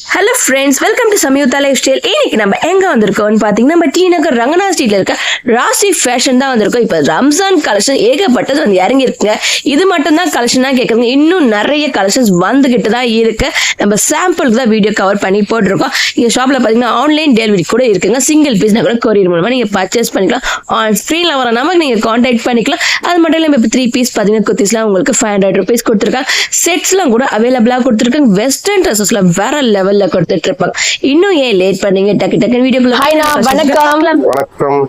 Hello friends, welcome to Samyuktha life style. இன்னைக்கு நம்ம எங்க வந்திருக்கோம்னு பாத்தீங்கன்னா நம்ம டி நகர் ரங்கநாத் ஸ்ட்ரீட்ல இருக்க ராசி ஃபேஷன் தான் வந்திருக்கோம். இப்ப ரம்ஜான் கலெக்ஷன் ஏகப்பட்டது வந்து இறங்கி இருக்குங்க. இது மட்டும் தான் கலெக்ஷன் தான் கேட்குறீங்க, இன்னும் நிறைய கலெக்ஷன்ஸ் வந்துகிட்டு தான் இருக்கு. நம்ம சாம்பிளுக்கு தான் வீடியோ கவர் பண்ணி போட்டிருக்கோம். இங்க ஷாப்ல பாத்தீங்கன்னா ஆன்லைன் டெலிவரி கூட இருக்குங்க. சிங்கிள் பீஸ்னா கூட கொரியர் மூலமா நீங்க பர்ச்சேஸ் பண்ணிக்கலாம். ஆன் ஸ்க்ரீன்ல வர நமக்கு நீங்க கான்டாக்ட் பண்ணிக்கலாம். அது மட்டும் இல்லாம இப்போ 3 பீஸ் பாத்தீங்கன்னா குர்த்திஸ்லாம் உங்களுக்கு 500 rupees கொடுத்துருக்காங்க. செட்ஸ்லாம் கூட அவைலபிளா கொடுத்துருக்காங்க. வெஸ்டர்ன் ட்ரெஸ்ஸஸ்ல வேற லெவல்ல கொடுத்துட்டு இருப்பாங்க. இன்னும் ஏன் லேட் பண்ணீங்க? டக்கு வீடியோக்குள்ள ஹாய் நான் வணக்கம்.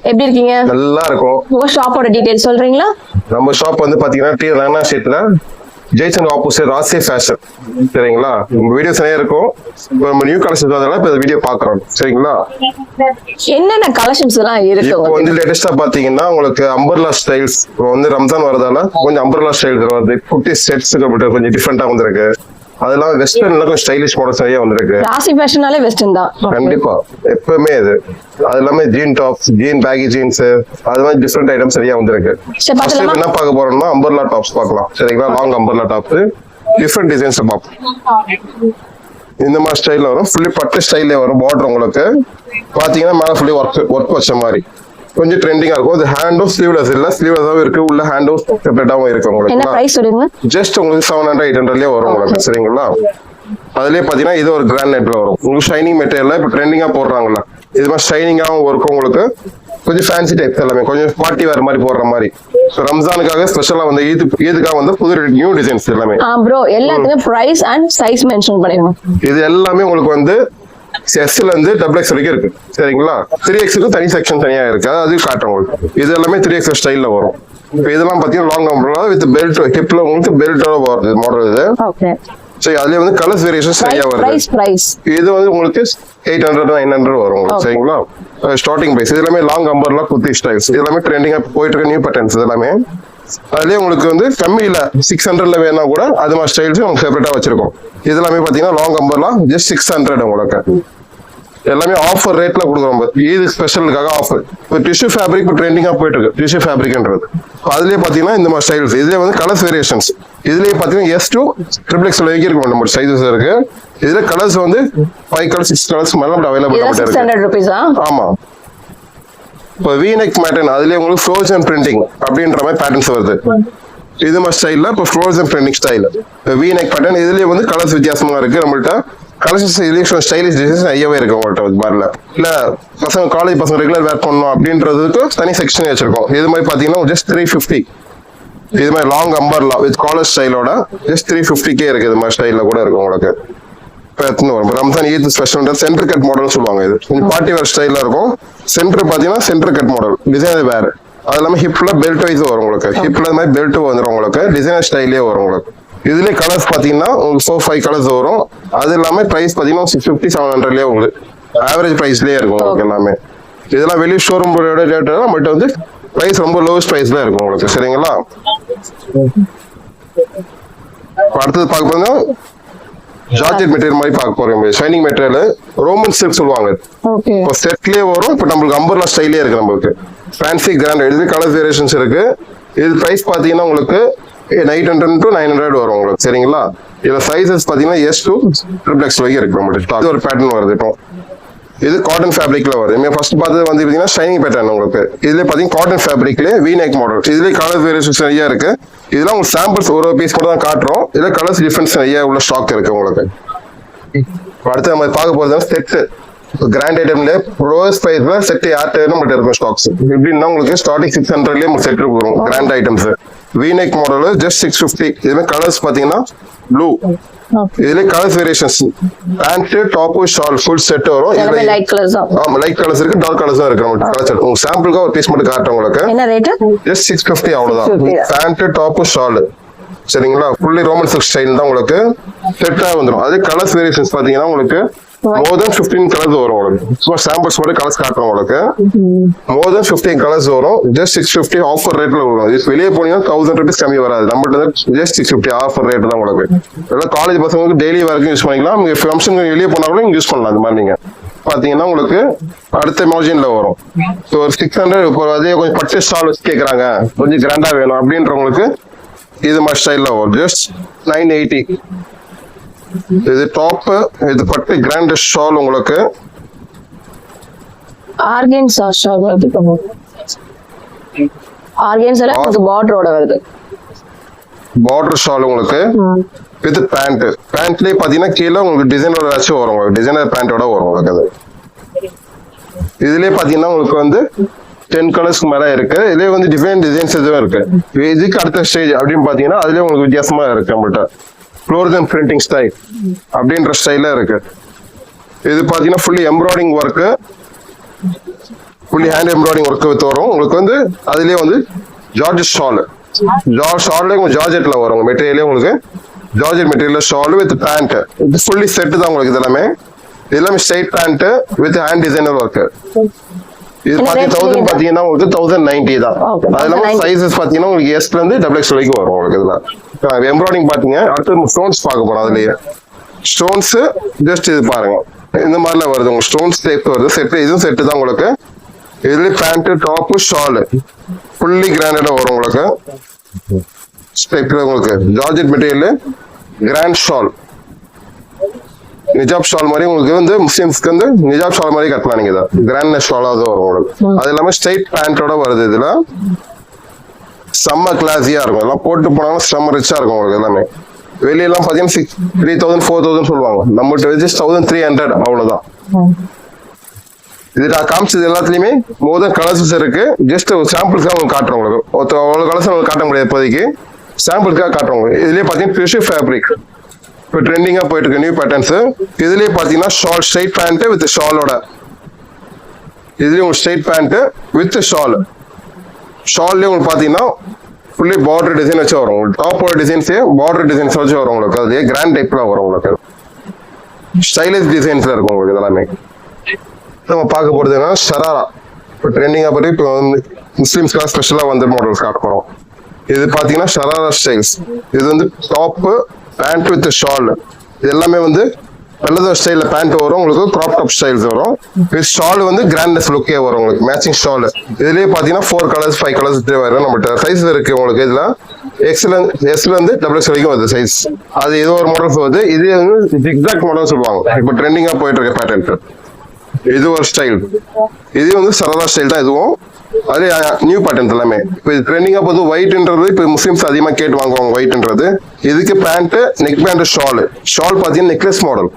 எப்படி இருக்கீங்க? நல்லா இருக்கும். உங்க ஷாப்போட டீடைல்ஸ் சொல்றீங்களா? நம்ம ஷாப் வந்து பாத்தீங்கன்னா டி ரங்கநாத் ஸ்ட்ரீட்ல ஜெய்சன் ஆப்போசிட் ராசி ஃபேஷன். சரிங்களா? உங்க வீடியோஸ் நிறைய இருக்கும். நம்ம நியூ கலெக்ஷன்ஸ் வந்ததால இப்ப வீடியோ பாக்குறோம். சரிங்களா? என்னென்ன கலெக்ஷன்ஸ் எல்லாம் இருக்கு? இப்போ வந்து லேட்டஸ்டா பாத்தீங்கன்னா உங்களுக்கு அம்பர்லா ஸ்டைல்ஸ் வந்து ரம்ஜான் வரதால கொஞ்சம் அம்பர்லா ஸ்டைல்ஸ் வருது. குட்டி செட்ஸ் கொஞ்சம் டிஃபரெண்டா வந்திருக்கு. அதெல்லாம் வெஸ்டர்ன்ல கொஞ்சம் ஸ்டைலிஷ் மாடல்ஸ் நிறைய வந்திருக்கு. ராசி ஃபேஷனாலே வெஸ்டர்ன் தான் கண்டிப்பா எப்பவுமே இது. அது எல்லாமே jean tops, jean baggy jeans, அது மாதிரி டிஃபரெண்ட் ஐட்டம்ஸ் நிறைய வந்திருக்கு. என்ன பார்க்க போறோம்னா அம்பர்லா டாப்ஸ் பார்க்கலாம். சரிங்களா? Long umbrella tops different designs பார்ப்போம். இந்த மாதிரி ஸ்டைல்ல வரும். ஃபுல்லி பட்டு ஸ்டைல்ல வரும். பார்டர் உங்களுக்கு பாத்தீங்கன்னா மேல ஃபுல்லி ஒர்க் வச்ச மாதிரி கொஞ்சம் ட்ரெண்டிங்கா இருக்கும். அது ஹேண்டும் ஸ்லீவ்லெஸ் இல்ல, ஸ்லீவ்லெஸ்ஸாவும் இருக்கு. உள்ள ஹேண்டும் செப்பரேட்டாவும் இருக்கு. உங்களுக்கு ஜஸ்ட் உங்களுக்கு 700-800 வரும் உங்களுக்கு. சரிங்களா? அதுலயே பாத்தீங்கன்னா இது ஒரு கிராண்ட் நெட்ல வரும். உங்களுக்கு ஷைனிங் மெட்டீரியல் இப்ப ட்ரெண்டிங்கா போடுறாங்கல்ல, இது மாதிரி ஷைனிங்காவும் இருக்கும். உங்களுக்கு கொஞ்சம் ஃபேன்சி டைப் எல்லாமே கொஞ்சம் பார்ட்டி வேற மாதிரி போடுற மாதிரி. ரம்ஜானுக்காக ஸ்பெஷலா வந்து ஈதுக்காக வந்து புது நியூ டிசைன்ஸ் எல்லாமே. ப்ரோ எல்லாத்துக்கும் பிரைஸ் அண்ட் சைஸ் மென்ஷன் பண்ணிருங்க. இது எல்லாமே உங்களுக்கு வந்து எஸ்ல இருந்து XXL வரைக்கும் இருக்கு. சரிங்களா? 3Xக்கு தனி செக்ஷன் தனியா இருக்கு. அது காட்டுறேன் உங்களுக்கு. இது எல்லாமே 3XL ஸ்டைல்ல வரும். இப்போ இதெல்லாம் பாத்தீங்கன்னா லாங் அம்பர்லா வித் பெல்ட், ஹிப்ல உங்களுக்கு பெல்ட்டோட வருது மாடல் இது. ஓகே. சரி, அதுல வந்து கலர்ஸ் வேரியேஷன்ஸ் நிறைய வருது. பிரைஸ் இது வந்து உங்களுக்கு 800-900 வரும் உங்களுக்கு. சரிங்களா? Starting price. இது எல்லாமே லாங் அம்பர்லா குர்த்தி ஸ்டைல்ஸ். இது எல்லாமே ட்ரெண்டிங்கா போயிட்டு இருக்க நியூ பேட்டர்ன்ஸ். இது எல்லாமே அதுலயே உங்களுக்கு வந்து கம்மியில 600ல வேணா கூட அது மாதிரி ஸ்டைல்ஸ் உங்களுக்கு செப்பரேட்டா வச்சிருக்கோம். இது எல்லாமே பாத்தீங்கன்னா லாங் அம்பர்லாம் ஜஸ்ட் 600 உங்களுக்கு. எல்லாமே ஆஃபர் ரேட்ல கொடுக்குறோம். இது ஸ்பெஷலுக்காக ஆஃபர். இப்போ டிஷ்யூ ஃபேப்ரிக் ட்ரெண்டிங்கா போயிட்டு இருக்கு. டிஷ்யூ ஃபேப்ரிக்ன்றது அதுலயே பாத்தீங்கன்னா இந்த மாதிரி ஸ்டைல்ஸ். இதுல வந்து கலர்ஸ் வேரியேஷன்ஸ். இதுலயே பாத்தீங்கன்னா S to XXL வரைக்கும் இருக்கும். நம்ம சைஸஸ் இருக்கு. இதுல கலர்ஸ் வந்து 5 கலர்ஸ் 6 கலர்ஸ் மேல அவைலபிள் இருக்கு. ஆமா. இப்போ V-neck பேட்டர்ன் அதுலயே உங்களுக்கு ஃப்ரோசன் பிரிண்டிங் அப்படின்ற மாதிரி பேட்டர்ன்ஸ் வருது. இது மாதிரி ஸ்டைல்ல இப்போ frozen printing style V-neck pattern. இதுலயே வந்து கலர்ஸ் வித்தியாசமா இருக்கு. நம்மள்ட்ட கலர்ஸ் இதுலயே ஸ்டைலிஷ் டிசைன்ஸ் நிறையவே இருக்கு உங்கள்ட்ட. இது மாதிரில இல்ல பசங்க காலேஜ் பசங்க ரெகுலர் வேர் பண்ணணும் அப்படின்றதுக்கு தனி செக்ஷன் வச்சிருக்கோம். இது மாதிரி பாத்தீங்கன்னா ஜஸ்ட் 350. இது மாதிரி லாங் அம்பர்லா வித் காலர் ஸ்டைலோட ஜஸ்ட் 350K இருக்கு. இது மாதிரி ஸ்டைல்ல கூட இருக்கு உங்களுக்கு. Ramzan Eid special centre cut model சொல்லுவாங்க. இது கொஞ்சம் பார்ட்டி வேர் ஸ்டைல்ல இருக்கும். சென்டர் பாத்தீங்கன்னா சென்டர் கட் மாடல் டிசைன் வேற. அது இல்லாம ஹிப்ல பெல்ட் வைஸ் வரும் உங்களுக்கு. ஹிப்ல மாதிரி பெல்ட் வந்துடும் உங்களுக்கு. டிசைனர் ஸ்டைலே வரும் உங்களுக்கு. இதுலயே கலர்ஸ் பாத்தீங்கன்னா உங்களுக்கு 4-5 கலர்ஸ் வரும். அது எல்லாமே பிரைஸ் பாத்தீங்கன்னா 650-700 உங்களுக்கு ஆவரேஜ் பிரைஸ்லயே இருக்கும் உங்களுக்கு எல்லாமே. இதெல்லாம் வெளியே ஷோரூம் ரேட் பட் வந்து பிரைஸ் ரொம்ப லோவஸ்ட் பிரைஸ்ல இருக்கும் உங்களுக்கு. சரிங்களா? அடுத்தது பார்க்க போனா ஜார்ஜெட் மெட்டீரியல் மாதிரி பார்க்க போறோம். ஷைனிங் மெட்டீரியல் ரோமன் சில்க் சொல்லுவாங்க. இப்போ செட்லயே வரும். இப்போ நம்மளுக்கு அம்பர்லா ஸ்டைலே இருக்கு. நம்மளுக்கு ஃபேன்சி கிராண்ட் இது கலர் வேரியேஷன்ஸ் இருக்கு. இது பிரைஸ் பாத்தீங்கன்னா உங்களுக்கு 800-900 வரும் உங்களுக்கு. சரிங்களா? இதுல சைஸஸ் பாத்தீங்கன்னா S to XXL வரைக்கும் இருக்கு. நம்மளுக்கு இது ஒரு பேட்டர்ன் வருது. இப்போ இது காட்டன் ஃபேப்ரிக்ல வருது. ஃபர்ஸ்ட் பார்த்தது வந்து பாத்தீங்கன்னா ஷைனிங் பேட்டர்ன் உங்களுக்கு. இதுல பாத்தீங்கன்னா காட்டன் ஃபேப்ரிக்ல V-neck மாடல். இதுலயே கலர் வேரியேஷன்ஸ் நிறைய இருக்கு. இதெல்லாம் உங்களுக்கு சாம்பிள்ஸ் ஒரு பீஸ் கூட தான் காட்டுறோம். இதுல கலர்ஸ் டிஃபரன்ஸ் நிறைய உள்ள ஸ்டாக் இருக்கு உங்களுக்கு. அடுத்து நம்ம பார்க்க போறது செட் கிராண்ட் ஐட்டம்ல ரோஸ் பிரைஸ்ல செட் யார்ட்டேன்னு மட்டும் இருக்கும் ஸ்டாக்ஸ். எப்படின்னா உங்களுக்கு ஸ்டார்டிங் 600லயே உங்களுக்கு செட் இருக்கும் grand items. V-neck model just 650. இதுமே கலர்ஸ் பாத்தீங்கன்னா ப்ளூ. இதுல colours variations pant top shawl full set வரும். எல்லாமே லைட் கலர்ஸ். ஆமா லைட் கலர்ஸ் இருக்கு, டார்க் கலர்ஸும் இருக்கு. நம்ம கலர் செட் உங்களுக்கு சாம்பிளுக்கு ஒரு பீஸ் மட்டும் காட்டுறேன் உங்களுக்கு. என்ன ரேட்? ஜஸ்ட் 650 அவ்வளவுதான். Pant top shawl. சரிங்களா? ஃபுல்லி ரோமன் சில்க் ஸ்டைல் தான் உங்களுக்கு செட்டா வந்துடும். அதே கலர்ஸ் வேரியேஷன்ஸ் பாத்தீங்கன்னா உங்களுக்கு more than 15 கலர்ஸ் வரும் உங்களுக்கு. சும்மா சாம்பிள்ஸ் மட்டும் கலர்ஸ் காட்டுறோம் உங்களுக்கு. more than 15 கலர்ஸ் வரும். ஜஸ்ட் 650 ஆஃபர் ரேட்ல வரும். இது வெளியே போனீங்கன்னா 1000 rupees கம்மி வராது. நம்மள்ட்ட ஜஸ்ட் 650 ஆஃபர் ரேட் தான் உங்களுக்கு. எல்லாம் காலேஜ் பசங்களுக்கு டெய்லி வரைக்கும் யூஸ் பண்ணிக்கலாம். நீங்க ஃபங்க்ஷன் வெளியே போனாலும் யூஸ் பண்ணலாம். அந்த மாதிரி நீங்க பாத்தீங்கன்னா உங்களுக்கு அடுத்த மார்ஜின்ல வரும். ஸோ ஒரு 600 இப்போ அதே கொஞ்சம் பட்டு ஸ்டால் வச்சு கேட்கறாங்க, கொஞ்சம் கிராண்டா வேணும் அப்படின்றவங்களுக்கு இது மாதிரி ஸ்டைல்ல வரும். ஜஸ்ட் 980. இது டாப், இது பட்டு கிராண்ட் ஷால் உங்களுக்கு. ஆர்கன்ஸா ஷால் வருது. ஆர்கன்ஸால உங்களுக்கு பார்டரோட வருது. பார்டர் ஷால் உங்களுக்கு வித் பேண்ட். பேண்ட்லயே பாத்தீங்கன்னா கீழே உங்களுக்கு டிசைனோட வச்சு வரும், உங்களுக்கு டிசைனர் பேண்டோட வரும் உங்களுக்கு. அது இதுலயே பாத்தீங்கன்னா உங்களுக்கு வந்து 10 கலர்ஸ்க்கு மேல இருக்கு. இதுலயே வந்து டிஃபரெண்ட் டிசைன்ஸ் எதுவும் இருக்கு. இதுக்கு அடுத்த ஸ்டேஜ் அப்படின்னு பாத்தீங்கன்னா அதுலயே உங்களுக்கு வித்தியாசமா இருக்கு நம்மள்ட்ட. ஃப்ளோரசன் பிரிண்டிங் ஸ்டைல் அப்படின்ற ஸ்டைல இருக்கு. இது பாத்தீங்கன்னா fully embroidering work, fully hand embroidering work with வரும் உங்களுக்கு. வந்து அதுலயே வந்து ஜார்ஜ் ஷால், ஷால்ல உங்களுக்கு ஜார்ஜெட்ல வரும் மெட்டீரியலே உங்களுக்கு. Georgette material shawl with pant. இது ஃபுல்லி செட் தான் உங்களுக்கு. எல்லாமே straight pant with hand designer work. இது 1000 பாத்தீங்கன்னா உங்களுக்கு 1090 தான். அது இல்லாம சைஸஸ் பாத்தீங்கன்னா உங்களுக்கு எஸ்ல இருந்து XXL வரைக்கும் வரும் உங்களுக்கு. இதுல எம்ப்ராய்டிங் பாத்தீங்க. அடுத்து ஸ்டோன்ஸ் பார்க்க போறோம். அதுலயே ஸ்டோன்ஸ் ஜஸ்ட் இது பாருங்க, இந்த மாதிரிலாம் வருது உங்களுக்கு. ஸ்டோன்ஸ் டைப் வருது. செட், இதுவும் செட்டு தான் உங்களுக்கு. இதுல பேண்ட், டாப், ஷால் ஃபுல்லி கிராண்டடா வரும் உங்களுக்கு. உங்களுக்கு ஜார்ஜெட் மெட்டீரியல் கிராண்ட் ஷால், நிஜாப் ஷால் மாதிரி உங்களுக்கு வந்து முஸ்லிம்ஸ்க்கு வந்து நிஜாப் ஷால் மாதிரி கட்டலாம் நீங்க. இதை கிராண்ட் ஷாலா தான் வரும் உங்களுக்கு. அது இல்லாம ஸ்ட்ரைட் பேண்டோட வருது. இதுல செம்ம கிளாஸியா இருக்கும். இதெல்லாம் போட்டு போனாலும் செம்ம ரிச்சா இருக்கும் உங்களுக்கு. எல்லாமே வெளியெல்லாம் பாத்தீங்கன்னா 3000 4000 சொல்லுவாங்க. நம்மகிட்ட வச்சு 1300 அவ்வளவுதான். இது நான் காமிச்சது எல்லாத்துலயுமே மோதல் கலர்ஸ் இருக்கு. ஜஸ்ட் சாம்பிளுக்காக உங்களுக்கு காட்டுறோம் உங்களுக்கு. அவ்வளவு கலர்ஸ் உங்களுக்கு காட்ட முடியாது இப்போதைக்கு, சாம்பிளுக்காக காட்டுறோம். இதுலயே பாத்தீங்கன்னா டிஷ்யூ ஃபேப்ரிக் இப்போ ட்ரெண்டிங்கா போயிட்டு இருக்கு, நியூ பேட்டர்ன்ஸ். இதுலயே பாத்தீங்கன்னா ஷால், ஸ்ட்ரைட் பேண்ட் வித் ஷாலோட. இதுலயே உங்களுக்கு ஸ்ட்ரைட் பேண்ட் வித் ஷால். ஷால்லயே உங்களுக்கு பாத்தீங்கன்னா ஃபுல்லி பார்டர் டிசைன் வச்சு வரும் உங்களுக்கு. டாப்போட டிசைன்ஸே பார்டர் டிசைன்ஸ் வச்சு வரும் உங்களுக்கு. அதுலயே கிராண்ட் டைப்ல வரும் உங்களுக்கு. ஸ்டைலிஷ் டிசைன்ஸ்ல இருக்கும் உங்களுக்கு. இதெல்லாமே நம்ம பார்க்க போறது என்னன்னா ஷராரா. இப்போ ட்ரெண்டிங்கா போட்டு இப்போ வந்து முஸ்லிம்ஸ்க்காக ஸ்பெஷலா வந்து மாடல்ஸ் காட்ட போறோம். இது பாத்தீங்கன்னா ஷராரா ஸ்டைல்ஸ். இது வந்து டாப், பேண்ட் வித் ஷால். இது எல்லாமே வந்து நல்ல ஸ்டைல பேண்ட் வரும் உங்களுக்கு. கிராப் டாப் ஸ்டைல்ஸ் வரும். ஷால் வந்து கிராண்ட்னஸ் லுக்கே வரும் உங்களுக்கு. Matching shawl. இதுலயே பாத்தீங்கன்னா 4 கலர்ஸ் 5 கலர்ஸ் வரும் நம்மகிட்ட. சைஸ் இருக்கு உங்களுக்கு. இதுல எஸ்ல இருந்து XXL வரைக்கும் வருது சைஸ். அது ஏதோ ஒரு மாடல்ஸ் வருது. இது வந்து ஜிக்ஸாக் மாடல் சொல்லுவாங்க. இப்போ ட்ரெண்டிங்கா போயிட்டு இருக்க பேட்டர்ன். இது ஒரு ஸ்டைல். இது வந்து சரதா ஸ்டைல் தான் இதுவும். அது நியூ பேட்டர்ன்ஸ் எல்லாமே. இப்போ ட்ரெண்டிங்கா போது ஒயிட்ன்றது இப்போ முஸ்லிம்ஸ் அதிகமா கேட்டு வாங்குவாங்க ஒயிட்ன்றது. இதுக்கு pant, neck pant, shawl. Shawl பாத்தீங்கன்னா நெக்லஸ் மாடல்.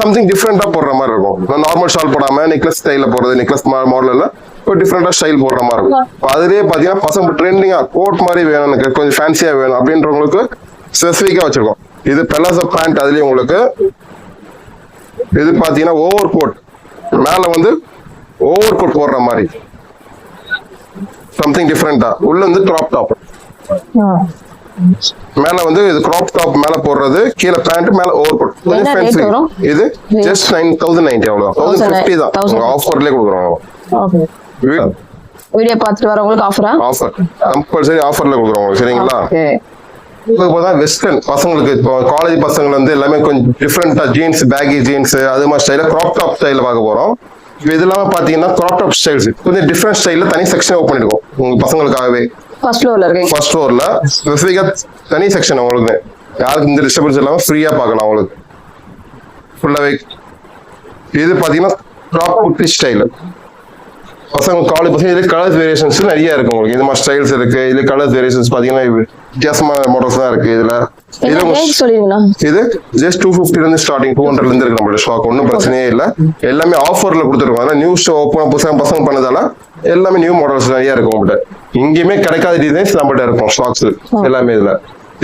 சம்திங் டிஃப்ரெண்டா போடுற மாதிரி இருக்கும். நார்மல் ஷால் போடாம நெக்லஸ் ஸ்டைல போடுறது. நெக்லஸ் மாடல் இப்போ டிஃப்ரெண்டா ஸ்டைல் போடுற மாதிரி இருக்கும். அதுலயே பாத்தீங்கன்னா பசங்க ட்ரெண்டிங்கா கோட் மாதிரி வேணும், எனக்கு கொஞ்சம் ஃபேன்சியா வேணும் அப்படின்றவங்களுக்கு ஸ்பெசிஃபிக்கா வச்சிருக்கோம். இது பெலாசோ பேண்ட். அதுலயே உங்களுக்கு இது பாத்தீங்கன்னா ஓவர் கோட். மேல வந்து ஓவர் கோட் போடுற மாதிரி சம்திங் டிஃபரெண்டா. உள்ள வந்து கிராப் டாப். மேல வந்து இது கிராப் டாப் மேல போடுறது. கீழே பேண்ட், மேல ஓவர் கோட். கொஞ்சம் ஃபேன்சி. இது ஜஸ்ட் 9090 அவ்வளவுதான். 1050 தான் ஆஃபர்லயே கொடுக்குறோம். வீடியோ பார்த்துட்டு வரவங்களுக்கு ஆஃபரா? ஆஃபர் கம்பல்சரி ஆஃபர்ல கொடுக்குறோம். சரிங்களா? இப்போதான் வெஸ்டர்ன் பசங்களுக்கு, இப்போ காலேஜ் பசங்க வந்து எல்லாமே கொஞ்சம் டிஃப்ரெண்டா ஜீன்ஸ், பேகி ஜீன்ஸ் அது மாதிரி ஸ்டைல கிராப் டாப் ஸ்டைல பார்க்க போறோம். இது இல்லாம பாத்தீங்கன்னா கிராப் டாப் ஸ்டைல்ஸ் கொஞ்சம் டிஃப்ரெண்ட் ஸ்டைல்ல தனி செக்ஷன் ஓபன் பண்ணிருக்கோம் உங்க பசங்களுக்காகவே. ஃபர்ஸ்ட் ஃப்ளோர்ல இருக்கு. ஃபர்ஸ்ட் ஃப்ளோர்ல ஸ்பெசிஃபிக்கா தனி செக்ஷன் உங்களுக்கு. யாருக்கு இந்த டிஸ்டர்பன்ஸ் இல்லாம ஃப்ரீயா பார்க்கலாம் உங்களுக்கு ஃபுல்லாவே. இது பாத்தீங்கன்னா கிராப் குர்த்தி ஸ்டைல். பசங்க காலேஜ் பசங்க இதுல கலர்ஸ் வேரியேஷன்ஸ் நிறைய இருக்கு உங்களுக்கு. இது மாதிரி ஸ்டைல்ஸ் இருக்கு. இதுல கலர்ஸ் வேரியேஷன்ஸ் பாத்தீங்கன்னா வித்தியாசமான மாடல்ஸ் தான் இருக்கு. இதுல இது ஜஸ்ட் 250 இருந்து ஸ்டார்டிங் 200 இருந்து இருக்கு நம்மளோட ஸ்டாக். ஒன்றும் பிரச்சனையே இல்லை. எல்லாமே ஆஃபர்ல கொடுத்துருக்கோம். அதனால நியூ ஸ்டோ ஓப்பன் புதுசாக பசங்க பண்ணதால எல்லாமே நியூ மாடல்ஸ் நிறைய இருக்கும் உங்கள்கிட்ட. இங்கேயுமே கிடைக்காத டிசைன்ஸ் நம்மகிட்ட இருக்கும் ஸ்டாக்ஸ் எல்லாமே.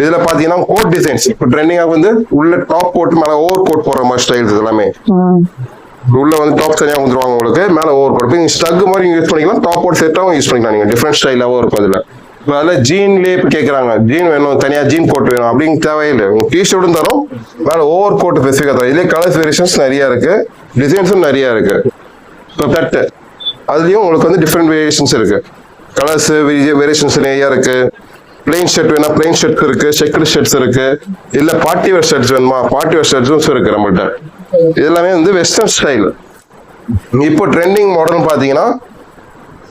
இதுல பாத்தீங்கன்னா கோட் டிசைன்ஸ் இப்போ ட்ரெண்டிங்கா வந்து உள்ள டாப் கோட் மேல ஓவர் கோட் போடுற மாதிரி ஸ்டைல்ஸ் எல்லாமே. உள்ள வந்து டாப் தனியாக வந்துருவாங்க உங்களுக்கு. மேல ஓவர் கோட் நீங்க ஸ்டக் மாதிரி யூஸ் பண்ணிக்கலாம். டாப் கோட் செட்டாகவும் யூஸ் பண்ணிக்கலாம். நீங்க டிஃப்ரெண்ட் ஸ்டைலாகவும் இருக்கும் இதுல. அதில் ஜீன்லேயே இப்போ கேட்குறாங்க, ஜீன் வேணும் தனியாக ஜீன் கோட் வேணும் அப்படின்னு தேவையில்லை. உங்கள் டிஷர்ட்டும் தரும், மேலே ஓவர் கோட் ஸ்பெசிஃபிக்காக தரும். இதுலேயே கலர்ஸ் வேரியேஷன்ஸ் நிறையா இருக்கு, டிசைன்ஸும் நிறையா இருக்கு. இப்போ தட்டு அதுலேயும் உங்களுக்கு வந்து டிஃப்ரெண்ட் வேரியேஷன்ஸ் இருக்கு. கலர்ஸ் வேரியேஷன்ஸ் நிறையா இருக்கு. பிளெயின் ஷர்ட் வேணா பிளெயின் ஷர்ட்ஸ் இருக்கு, செக்குடு ஷர்ட்ஸ் இருக்கு. இல்லை பார்ட்டி வேர் ஷர்ட்ஸ் வேணுமா பார்ட்டி வேர் ஷர்ட்ஸும் இருக்கு நம்மகிட்ட. இதெல்லாமே வந்து வெஸ்டர்ன் ஸ்டைல். இப்போ ட்ரெண்டிங் மாடல்னு பார்த்தீங்கன்னா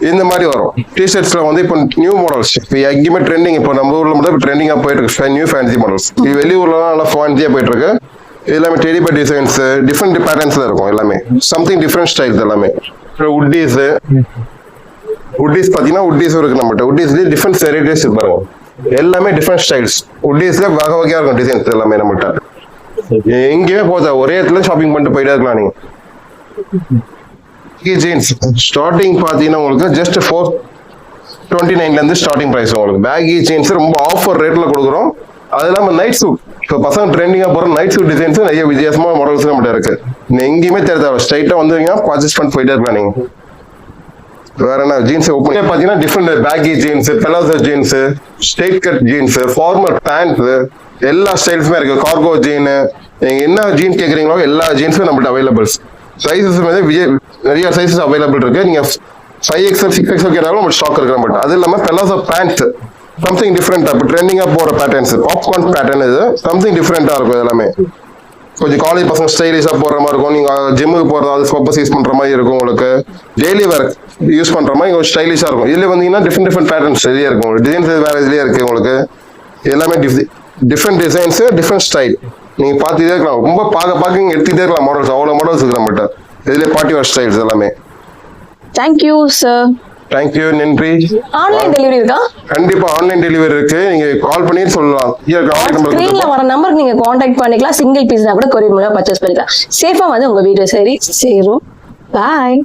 இந்த மாதிரி வரும். டிஷர்ட்ஸ்ல வந்து இப்போ நியூ மாடல்ஸ் இப்போ எங்கேயுமே ட்ரெண்டிங். இப்போ நம்ம ஊர்ல மட்டும் ட்ரெண்டிங்கா போயிட்டு இருக்கு நியூ ஃபேன்சி மாடல்ஸ். இது வெளியூர்லாம் நல்லா ஃபேன்சியா போயிட்டு இருக்கு. எல்லாமே டெடி பேர் டிசைன்ஸ் டிஃப்ரெண்ட் பேட்டர்ன்ஸ்ல இருக்கும் எல்லாமே சம்திங் டிஃப்ரெண்ட் ஸ்டைல்ஸ் எல்லாமே உட்டீஸ் பாத்தீங்கன்னா உட்டீஸும் இருக்கு நம்மகிட்ட உட்டீஸ்லயே டிஃப்ரெண்ட் வெரைட்டிஸ் பாருங்க எல்லாமே டிஃப்ரெண்ட் ஸ்டைல்ஸ் உட்டீஸ்ல வகை வகையா இருக்கும் டிசைன்ஸ் எல்லாமே நம்மகிட்ட எங்கேயுமே போதா ஒரே இடத்துல ஷாப்பிங் பண்ணிட்டு போயிட்டே இருக்கலாம் நீங்க ஜீன்ஸ் ஸ்டார்டிங் பாத்தீங்கன்னா உங்களுக்கு ஜஸ்ட் 429 இருந்து ஸ்டார்டிங் பிரைஸ் உங்களுக்கு பேகி ஜீன்ஸ் ரொம்ப ஆஃபர் ரேட்ல கொடுக்குறோம் அது இல்லாம நைட் சூட் இப்போ பசங்க ட்ரெண்டிங்கா போற நைட் சூட் டிசைன்ஸ் நிறைய வித்தியாசமா மாடல்ஸ் நம்மகிட்ட இருக்கு எங்கேயுமே தெரியாது ஸ்ட்ரைட்டா வந்தீங்கன்னா பர்ச்சேஸ் பண்ணிட்டு போயிட்டே இருக்கலாம் நீங்க வேற என்ன ஜீன்ஸ் ஓப்பன் பாத்தீங்கன்னா different baggy jeans palazzo jeans straight cut jeans formal pant எல்லா ஸ்டைல்ஸுமே இருக்கு கார்கோ ஜீன் நீங்க என்ன ஜீன் கேக்குறீங்களோ எல்லா ஜீன்ஸும் நம்மகிட்ட அவைலபிள்ஸ் சைஸஸ் வந்து நிறைய சைஸஸ் அவைலபிள் இருக்கு நீங்க 5XL 6XL கேட்டாலும் நம்ம ஸ்டாக் இருக்கு நம்மகிட்ட அது இல்லாம பெலாசோ பேண்ட் சம்திங் டிஃப்ரெண்டா இப்போ ட்ரெண்டிங்கா போற பேட்டர்ன்ஸ் பாப்கார்ன் பேட்டர்ன் இது சம்திங் டிஃப்ரெண்டா இருக்கும் எல்லாமே கொஞ்சம் காலேஜ் பசங்க ஸ்டைலிஷா போற மாதிரி இருக்கும் நீங்க ஜிம்முக்கு போறது அது பர்பஸ் யூஸ் பண்ற மாதிரி இருக்கும் உங்களுக்கு டெய்லி வேர் யூஸ் பண்ற மாதிரி கொஞ்சம் ஸ்டைலிஷா இருக்கும் இதுல வந்தீங்கன்னா டிஃப்ரெண்ட் பேட்டர்ன்ஸ் நிறைய இருக்கும் டிசைன்ஸ் வேற இதுலயே இருக்கு உங்களுக்கு எல்லாமே டிஃப்ரெண்ட் டிசைன்ஸ் டிஃப்ரெண்ட் ஸ்டைல் நீங்க பார்த்துட்டே இருக்கலாம் ரொம்ப பார்க்க நீங்க எடுத்துட்டே இருக்கலாம் மாடல்ஸ் அவ்வளவு மாடல்ஸ் இருக்கு நம்மகிட்ட இதுல பார்ட்டி வேர் ஸ்டைல்ஸ் எல்லாமே தேங்க்யூ சார். தேங்க்யூ நன்றி. ஆன்லைன் டெலிவரி இருக்கா? கண்டிப்பா ஆன்லைன் டெலிவரி இருக்கு நீங்க கால் பண்ணி சொல்லலாம் ஸ்கிரீன்ல வர நம்பருக்கு நீங்க கான்டாக்ட் பண்ணிக்கலாம் சிங்கிள் பீஸ்னா கூட கொரியர் மூலமா பர்ச்சேஸ் பண்ணிக்கலாம் சேஃபா வந்து உங்க வீடு சரி சேரும். பாய்.